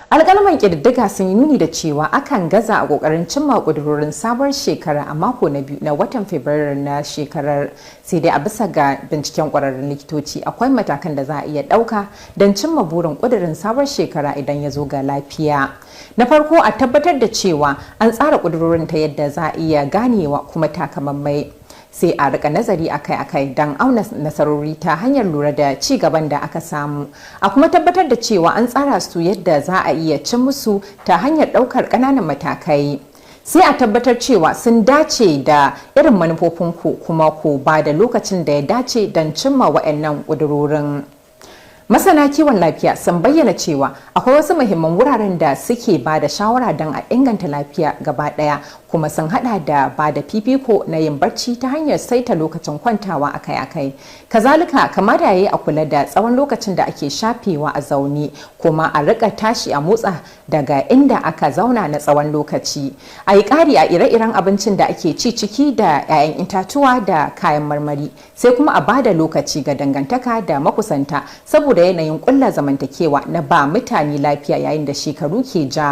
Alƙalman ƙididdiga sun yi nuni da cewa akan gaza a ƙoƙarin cimma ƙudurorin sabuwar shekara a mako na biyu na watan Fabrairu na shekarar, sai dai a bisa ga binciken ƙwararrun likitoci akwai matakan da za a iya ɗauka don cimma burin ƙudurin sabuwar shekara idan ya zo ga lafiya. Na farko, a tabbatar da cewa an tsara ƙudurorin ta yadda za a iya ganewa kuma takamaimai. Sai a rika nazari akai-akai don auna nasarori ta hanyar lura da ci gaban da aka samu, a kuma tabbatar da cewa an tsara su yadda za a iya cin musu ta hanyar ɗaukar ƙananan matakai. Sai a tabbatar cewa sun dace da irin manufofinku kuma ku ba da lokacin da ya dace don cimma waɗannan ƙudurorin. Masana kiwon lafiya sun bayyana cewa akwai wasu muhimman wuraren da suke ba da shawara don a inganta lafiya gaba daya, kuma sun hada da ba da fifiko na yin barci ta hanyar saita lokacin kwantawa akai-akai. Kazalika, kamata yayi a kula da tsawon lokacin da ake shafewa a zaune, kuma a rika tashi a motsa daga inda aka zauna na tsawon lokaci. A yi ƙari a ire-iren abincin da ake ci, ciki da 'ya'yan itatuwa da kayan marmari. Sai kuma a ba da lokaci ga dangantaka da makusanta saboda yanayin ƙulla zamantakewa na ba mutane lafiya yayin da shekaru ke ja.